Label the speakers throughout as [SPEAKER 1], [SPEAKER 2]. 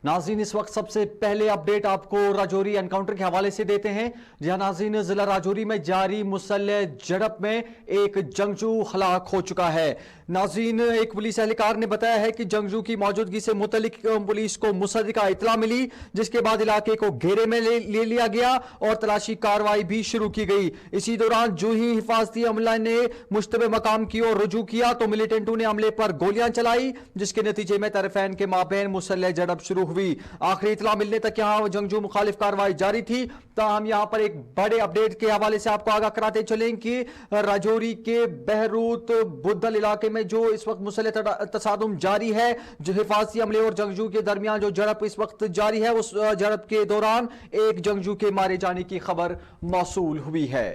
[SPEAKER 1] नाज़रीन, इस वक्त सबसे पहले अपडेट आपको राजौरी एनकाउंटर के हवाले से देते हैं। जहां नाज़रीन, जिला राजौरी में जारी मुसल्लह झड़प में एक जंगजू हलाक हो चुका है। नाज़रीन, एक पुलिस एहलकार ने बताया है कि जंगजू की मौजूदगी से मुतल्लिक पुलिस को मुसद्दिका इतला मिली, जिसके बाद इलाके को घेरे में ले लिया गया और तलाशी कार्रवाई भी शुरू की गई। इसी दौरान जो ही हिफाजती अमला ने मुश्तबे मकाम की ओर रुजू किया तो मिलिटेंटों ने अमले पर गोलियां चलाई, जिसके नतीजे में तरफैन के माबैन मुसल्लह झड़प शुरू हुई। आखिरी इतला मिलने तक यहां जंगजू मुखालिफ कार्रवाई जारी थी। ताहम यहां पर एक बड़े अपडेट के हवाले से आपको आगाह कराते चलें कि राजौरी के बहरूत बुद्धल इलाके में जो इस वक्त मुसल्लह तसादुम जारी है, जो हिफाजती अमले और जंगजू के दरमियान जो झड़प इस वक्त जारी है, उस झड़प के दौरान एक जंगजू के मारे जाने की खबर मौसूल हुई है।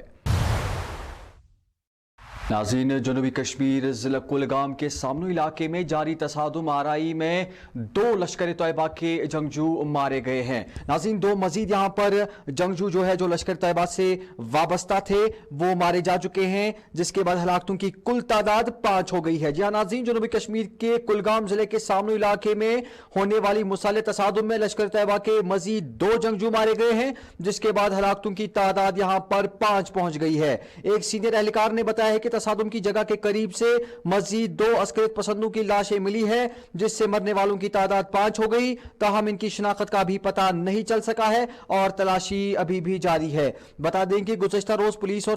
[SPEAKER 1] नाज़रीन, जनूबी कश्मीर जिला कुलगाम के सामनो इलाके में जारी तसादुम आराई में 2 लश्कर तैयबा के जंगजू मारे गए हैं। नाज़रीन, 2 मजीद यहाँ पर जंगजू जो है जो लश्कर तैयबा से वाबस्ता थे वो मारे जा चुके हैं, जिसके बाद हलाकतों की कुल तादाद 5 हो गई है। जी हाँ नाज़रीन, जनूबी कश्मीर के कुलगाम जिले के सामनो इलाके में होने वाली मुसल्लह तसादुम में लश्कर तैयबा के मजीद 2 जंगजू मारे गए हैं, जिसके बाद हलाकतों की तादाद यहाँ पर 5 पहुंच गई है। एक सीनियर एहलकार ने बताया है कि तसादुम की जगह के करीब से मजीद 2 अस्करियत पसंदों की लाशें मिली है, जिससे मरने वालों की तादाद 5 हो गई। ताहम इनकी शिनाख्त का भी पता नहीं चल सका है और तलाशी अभी भी जारी है। बता दें कि गुज़श्ता रोज पुलिस और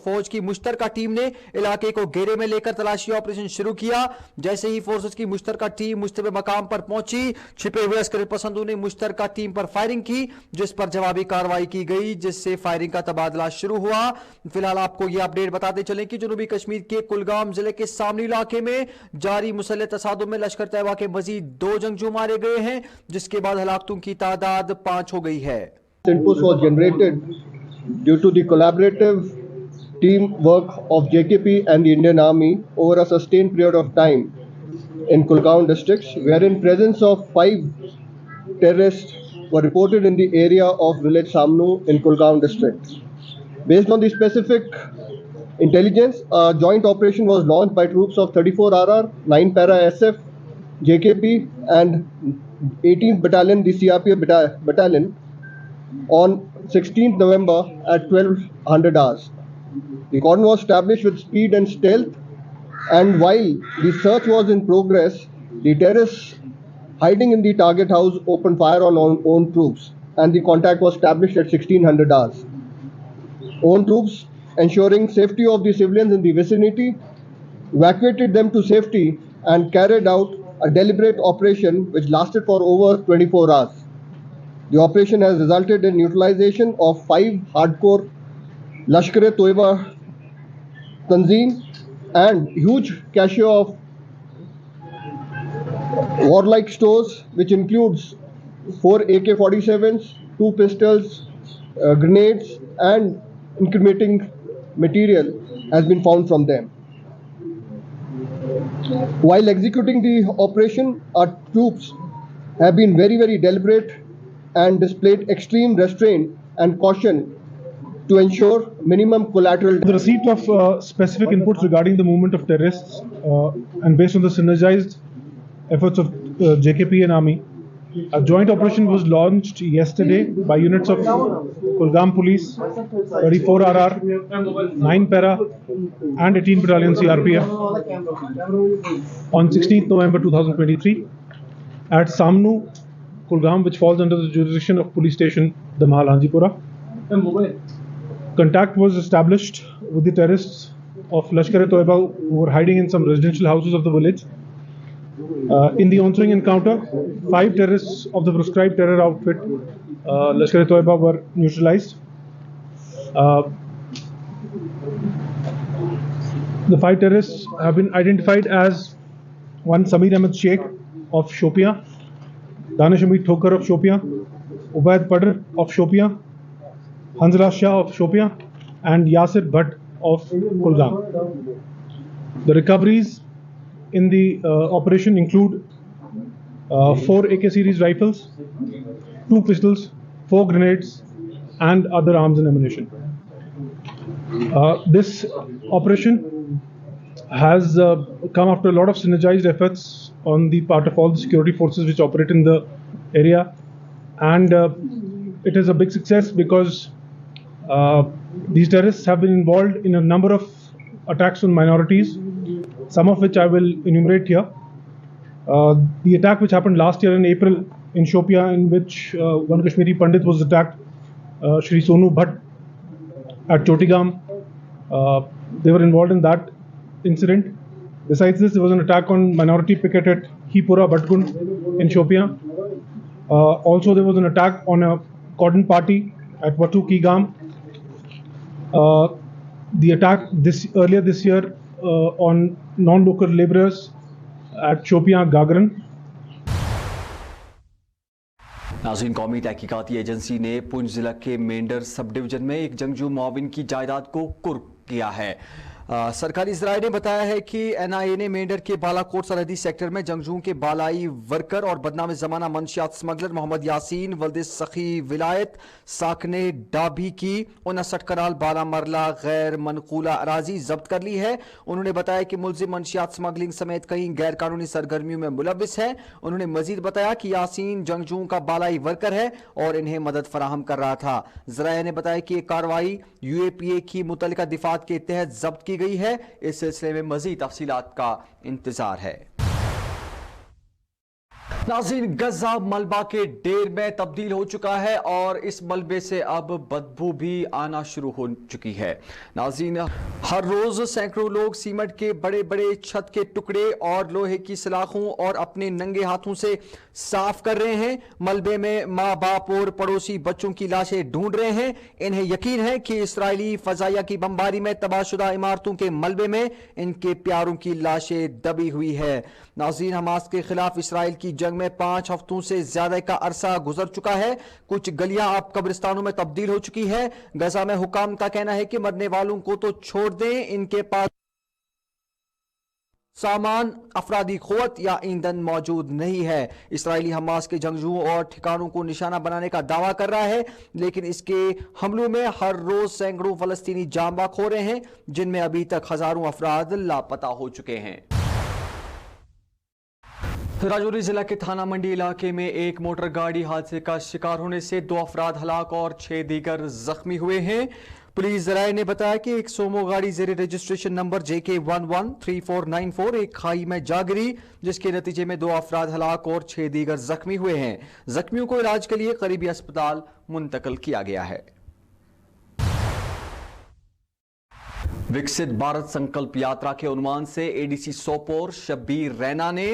[SPEAKER 1] फौज की मुश्तरका टीम ने इलाके को घेरे में लेकर तलाशी ऑपरेशन शुरू किया। जैसे ही फोर्सेस की मुश्तरका टीम मुश्तबे मकाम पर पहुंची, छिपे हुए अस्करियत पसंदों ने मुश्तरका टीम पर फायरिंग की, जिस पर जवाबी कार्रवाई की गई, जिससे फायरिंग का तबादला शुरू हुआ। फिलहाल आपको यह अपडेट बताते चलें कि जनूबी कश्मीर के कुलगाम जिले के सामने इलाके में जारी मुसल्लह तसादुम में लश्कर तैयबा के मजीद 2 जंगजू मारे गए हैं, जिसके बाद हलाकतों की तादाद 5 हो गई है।
[SPEAKER 2] Inputs was generated due to the collaborative teamwork of JKP and the Indian Army over a sustained period of time in Kulgaon districts, wherein presence of 5 terrorists were reported in the area of village Samnu in Kulgaon district. Based on the specific intelligence, a joint operation was launched by troops of 34 RR, 9 Para SF, JKP and 18th Battalion, the CRPF Battalion, on 16th November at 1200 hours. The cordon was established with speed and stealth, and while the search was in progress, the terrorists hiding in the target house opened fire on own troops, and the contact was established at 1600 hours. Own troops, ensuring safety of the civilians in the vicinity, evacuated them to safety and carried out a deliberate operation which lasted for over 24 hours. The operation has resulted in neutralization of 5 hardcore Lashkar-e-Toiba Tanzim and huge cache of warlike stores, which includes 4 AK-47s, 2 pistols, grenades, and incriminating material has been found from them. While executing the operation, our troops have been very, very deliberate and displayed extreme restraint and caution to ensure minimum collateral.
[SPEAKER 3] The receipt of specific inputs regarding the movement of terrorists and based on the synergized efforts of JKP and Army, a joint operation was launched yesterday by units of Kulgam Police, 34 RR, 9 Para and 18 Battalion CRPF on 16th November 2023 at Samnu, Kulgam, which falls under the jurisdiction of police station Damal Hanjipura. Contact was established with the terrorists of Lashkar-e-Toiba who were hiding in some residential houses of the village. In the ensuing encounter, 5 terrorists of the proscribed terror outfit Lashkar-e-Toiba were neutralized. The 5 terrorists have been identified as one Samir Ahmed Sheikh of Shopia, Danish Hamid Thokar of Shopia, Ubaid Padr of Shopia, Hanzala Shah of Shopia, and Yasir Bhatt of Kulgam. The recoveries in the operation include 4 AK series rifles, 2 pistols, 4 grenades, and other arms and ammunition. This operation has come after a lot of synergized efforts on the part of all the security forces which operate in the area, and it is a big success because these terrorists have been involved in a number of attacks on minorities, some of which I will enumerate here. The attack which happened last year in April in Shopia, in which one Kashmiri Pandit was attacked, Shri Sonu Bhatt at Chotigam, they were involved in that incident. Besides this, there was an attack on minority picket at Hipura Bhatkund in Shopia. Also, there was an attack on a cotton party at Watu Kigam. The attack earlier this year on non-local laborers at Shopia Gagran.
[SPEAKER 1] नाज़रीन, कौमी तहकीकाती agency ने पुंछ जिला के Mendhar sub division में एक जंगजू मुआविन की जायदाद को कुर्क किया है। सरकारी ज़राए ने बताया है कि NIA ने मेंढर के बालाकोट सरहदी सेक्टर में जंगजुओं के बालाई वर्कर और बदनाम ज़माना मंशियात स्मगलर मोहम्मद यासीन वल्द सखी विलायत साकने डाभी की 59 कनाल बाला मरला गैर मनकूला अराजी जब्त कर ली है। उन्होंने बताया कि मुलजिम मंशियात स्मगलिंग समेत कई गैर कानूनी सरगर्मियों में मुलविस है। उन्होंने मजीद बताया कि यासीन जंगजुओं का बालाई वर्कर है और इन्हें मदद फराहम कर रहा था। ज़राए ने बताया कि एक कार्रवाई UAPA की मुतल्लिका दिफात के तहत जब्त की गई है। इस सिलसिले में मजीद तफसीलात का इंतजार है। नाज़रीन, गजा मलबा के ढेर में तब्दील हो चुका है और इस मलबे से अब बदबू भी आना शुरू हो चुकी है। नाज़रीन, हर रोज सैकड़ों लोग सीमेंट के बड़े बड़े छत के टुकड़े और लोहे की सलाखों और अपने नंगे हाथों से साफ कर रहे हैं। मलबे में माँ बाप और पड़ोसी बच्चों की लाशें ढूंढ रहे हैं। इन्हें यकीन है कि इसराइली फजाइया की बमबारी में तबाहशुदा इमारतों के मलबे में इनके प्यारों की लाशें दबी हुई है। नाज़रीन, हमास के खिलाफ इसराइल की जंग में 5 हफ्तों से ज्यादा का अरसा गुजर चुका है। कुछ गलियां अब कब्रिस्तानों में तब्दील हो चुकी है। गजा में हुकाम का कहना है कि मरने वालों को तो छोड़ दें, इनके पास सामान, अफरादी क़ुव्वत या ईंधन मौजूद नहीं है। इसराइली हमास के जंगजुओं और ठिकानों को निशाना बनाने का दावा कर रहा है, लेकिन इसके हमलों में हर रोज सैकड़ों फलस्तीनी जान बाख हो रहे हैं, जिनमें अभी तक हजारों अफराद लापता हो चुके हैं। राजौरी जिला के थाना मंडी इलाके में एक मोटर गाड़ी हादसे का शिकार होने से 2 अफराद हलाक और 6 दीगर जख्मी हुए हैं। पुलिस ज़राए ने बताया कि एक सोमो गाड़ी जेर रजिस्ट्रेशन नंबर JK 113494 एक खाई में जा गिरी, जिसके नतीजे में 2 अफराद हलाक और 6 दीगर जख्मी हुए हैं। जख्मियों को इलाज के लिए करीबी अस्पताल मुंतकिल किया गया है। विकसित भारत संकल्प यात्रा के उन्वान से ADC सोपोर शब्बीर रैना ने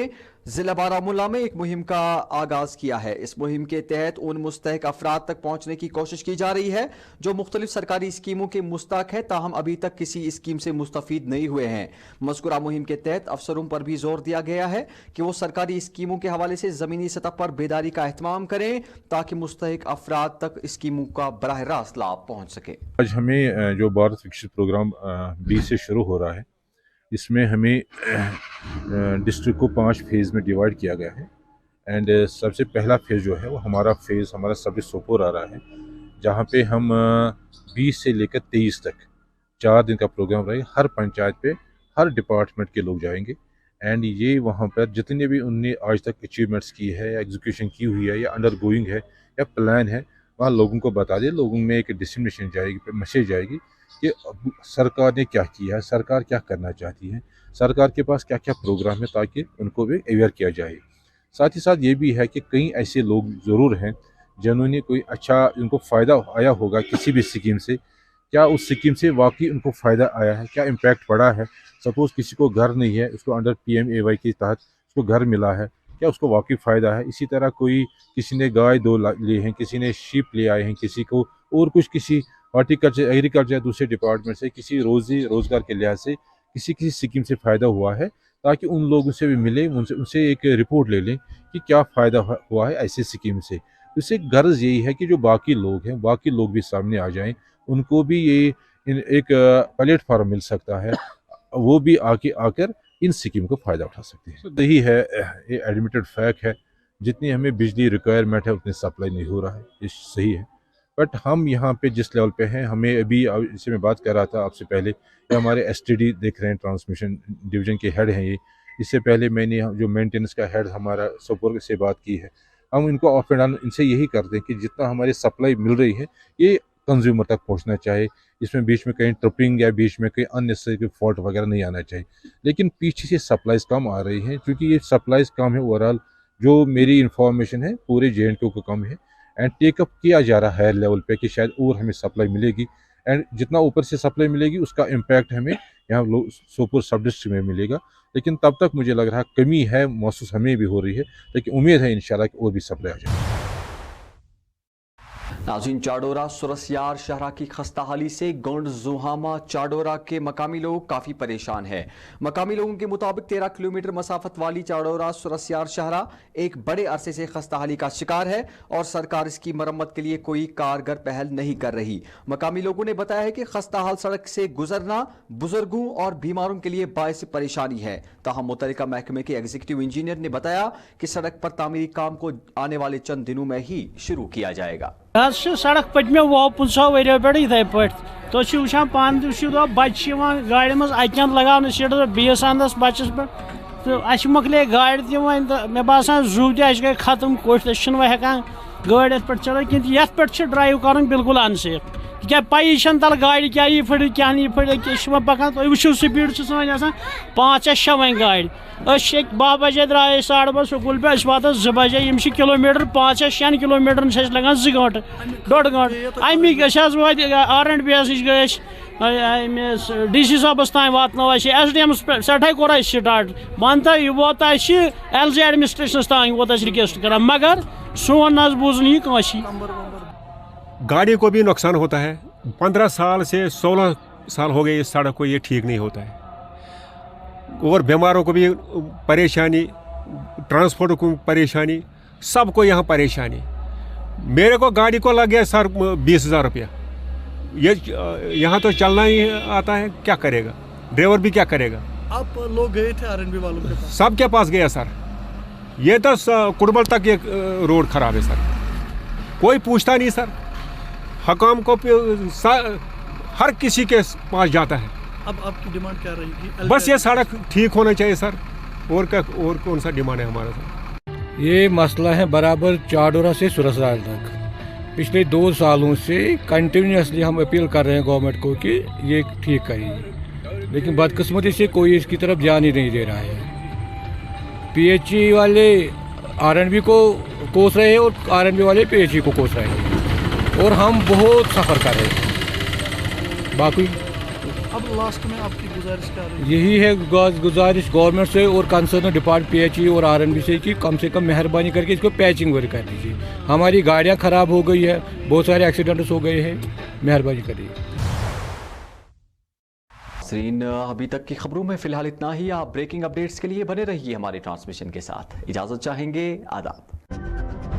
[SPEAKER 1] जिला बारामूला में एक मुहिम का आगाज किया है। इस मुहिम के तहत उन मुस्तहक अफराद तक पहुंचने की कोशिश की जा रही है जो मुख्तलिफ सरकारी स्कीमों के मुस्तहक है, ताहम अभी तक किसी स्कीम से मुस्तफीद नहीं हुए हैं। मज़कूरा मुहिम के तहत अफसरों पर भी जोर दिया गया है कि वो सरकारी स्कीमों के हवाले से ज़मीनी सतह पर बेदारी का एहतमाम करें ताकि मुस्तहक अफराद तक स्कीमों का बराह रास्त लाभ पहुँच सके।
[SPEAKER 4] आज हमें जो भारत विकसित प्रोग्राम 20 से शुरू हो रहा है, इसमें हमें डिस्ट्रिक्ट को 5 फेज़ में डिवाइड किया गया है। एंड सबसे पहला फेज़ जो है वो हमारा सब सोपोर आ रहा है, जहाँ पे हम 20 से लेकर 23 तक 4 दिन का प्रोग्राम रहेगा। हर पंचायत पे हर डिपार्टमेंट के लोग जाएंगे एंड ये वहाँ पर जितने भी उनने आज तक अचीवमेंट्स की है या एग्जीक्यूशन की हुई है या अंडर गोइंग है या प्लान है, वहाँ लोगों को बता दें। लोगों में एक डिसमिनेशन जाएगी, मैसेज जाएगी कि सरकार ने क्या किया है, सरकार क्या करना चाहती है, सरकार के पास क्या क्या प्रोग्राम है, ताकि उनको भी अवेयर किया जाए। साथ ही साथ ये भी है कि कई ऐसे लोग ज़रूर हैं जिन्होंने कोई अच्छा उनको फ़ायदा आया होगा किसी भी स्कीम से। क्या उस स्कीम से वाकई उनको फ़ायदा आया है, क्या इम्पैक्ट पड़ा है। सपोज़ किसी को घर नहीं है, उसको अंडर PMAY के तहत उसको घर मिला है, क्या उसको वाकई फ़ायदा है। इसी तरह किसी ने गाय 2 लिए हैं, किसी ने शीप ले आए हैं, किसी को और कुछ किसी हॉर्टिकल्चर एग्रीकल्चर दूसरे डिपार्टमेंट से किसी रोज़गार के लिहाज से किसी स्कीम से फ़ायदा हुआ है, ताकि उन लोगों से भी मिले, उनसे एक रिपोर्ट ले लें कि क्या फ़ायदा हुआ है ऐसे स्कीम से। इससे गर्ज यही है कि जो बाकी लोग भी सामने आ जाएं, उनको भी ये एक प्लेटफॉर्म मिल सकता है, वो भी आकर इन स्कीम को फ़ायदा उठा सकते हैं। यही है, ये एडमिटेड फैक्ट है। जितनी हमें बिजली रिक्वायरमेंट है उतनी सप्लाई नहीं हो रहा है, ये सही है। बट हम यहाँ पे जिस लेवल पे हैं, हमें अभी इससे मैं बात कर रहा था आपसे पहले, ये हमारे एसटीडी देख रहे हैं, ट्रांसमिशन डिवीज़न के हेड हैं ये। इससे पहले मैंने जो मेंटेनेंस का हेड हमारा सोपोर से बात की है, हम इनको ऑफ एंड ऑन इनसे यही करते हैं कि जितना हमारी सप्लाई मिल रही है ये कंज्यूमर तक पहुंचना चाहिए। इसमें बीच में कहीं ट्रिपिंग या बीच में कहीं अननेसेसरी फॉल्ट वगैरह नहीं आना चाहिए। लेकिन पीछे से सप्लाईज कम आ रही हैं, क्योंकि ये सप्लाईज कम है ओवरऑल, जो मेरी इंफॉर्मेशन है पूरे JNK को कम है, एंड टेकअप किया जा रहा है हायर लेवल पे कि शायद और हमें सप्लाई मिलेगी, एंड जितना ऊपर से सप्लाई मिलेगी उसका इम्पैक्ट हमें यहाँ सोपोर सब डिस्ट्रिक्ट में मिलेगा। लेकिन तब तक मुझे लग रहा है कमी है, महसूस हमें भी हो रही है, लेकिन उम्मीद है इंशाल्लाह कि और भी सप्लाई आ जाए।
[SPEAKER 1] नाज़रीन, चाडोरा सुरस्यार शहरा की खस्ताहाली से गोंड जुहामा चाडोरा के मकामी लोग काफ़ी परेशान हैं। मकामी लोगों के मुताबिक 13 किलोमीटर मसाफत वाली चाडोरा सुरस्यार शहरा एक बड़े अरसे से खस्ताहाली का शिकार है और सरकार इसकी मरम्मत के लिए कोई कारगर पहल नहीं कर रही। मकामी लोगों ने बताया है कि खस्ताहाल सड़क से गुजरना बुजुर्गों और बीमारों के लिए बायस परेशानी है। ताहम मुतल्लिका महकमे के एग्जीक्यूटिव इंजीनियर ने बताया कि सड़क पर तामीरी काम को आने वाले चंद दिनों में ही शुरू किया जाएगा।
[SPEAKER 5] सड़क पतमे 50 वरियो पे इथे पे तुम वुचान पान तुम बच्चे गाड़ी मज अकन लगान सीट बीस अंदस बच्चस पे तो अस मकले गाड़ी तन तो मे बासान जू तह गई खत्म कोश वो हेकान गाड़ी पे चलो कि ये पे ड्राइव कर बिल्कुल अनसेफ क्या पी तल गाड़ी क्या यी फट क्या नी फट पकान तुम वो स्पीड सन 5-6 वन गाड़ी 10 बजे द्राए 12:30 स्कूल पे वात 2 बजे यम किलोमीटर 5-6 किलोमीटर लगान 2 घंटे 1.5 घंटे अमिक R&B गए DC साहबस तान वातनो SDM सठे कोर स्टार्ट मानता यह वोत LG एडमिनिस्ट्रेशन तान वोत रिक्वेस्ट कर, मगर सोन नज बूजन यह काशी।
[SPEAKER 6] गाड़ी को भी नुकसान होता है। 15 साल से 16 साल हो गए इस सड़क को, ये ठीक नहीं होता है। और बीमारों को भी परेशानी, ट्रांसपोर्ट को परेशानी, सबको यहाँ परेशानी। मेरे को गाड़ी को लग गया सर 20,000 रुपया। ये यहाँ तो चलना ही आता है, क्या करेगा ड्राइवर भी, क्या करेगा।
[SPEAKER 7] आप लोग गए थे R&B वालों के पास?
[SPEAKER 6] सबके पास गया सर। ये तो कुड़बल तक ये रोड खराब है सर, कोई पूछता नहीं सर। हकाम को हर किसी के पास जाता है।
[SPEAKER 7] अब आपकी डिमांड क्या रहेगी?
[SPEAKER 6] बस ये सड़क ठीक होना चाहिए सर, और क्या, और कौन सा डिमांड है हमारा सर।
[SPEAKER 8] ये मसला है बराबर चाडोरा से सुरसराल तक। पिछले 2 सालों से कंटिन्यूसली हम अपील कर रहे हैं गवर्नमेंट को कि ये ठीक करिए, लेकिन बदकिस्मती से कोई इसकी तरफ ध्यान ही नहीं दे रहा है। PHE वाले R&B को कोस रहे हैं और R&B वाले PHE को कोस रहे हैं, और हम बहुत सफ़र कर रहे हैं। बाकी
[SPEAKER 7] अब लास्ट में आपकी गुजारिश क्या रही?
[SPEAKER 8] यही है गुजारिश गवर्नमेंट से और कंसर्न डिपार्टमेंट PHE और R&B से कि कम से कम मेहरबानी करके इसको पैचिंग वर्क कर दीजिए। हमारी गाड़ियाँ ख़राब हो गई है, बहुत सारे एक्सीडेंट्स हो गए हैं, मेहरबानी करिए।
[SPEAKER 1] अभी तक की खबरों में फिलहाल इतना ही। आप ब्रेकिंग अपडेट्स के लिए बने रहिए हमारे ट्रांसमिशन के साथ। इजाज़त चाहेंगे, आदाब।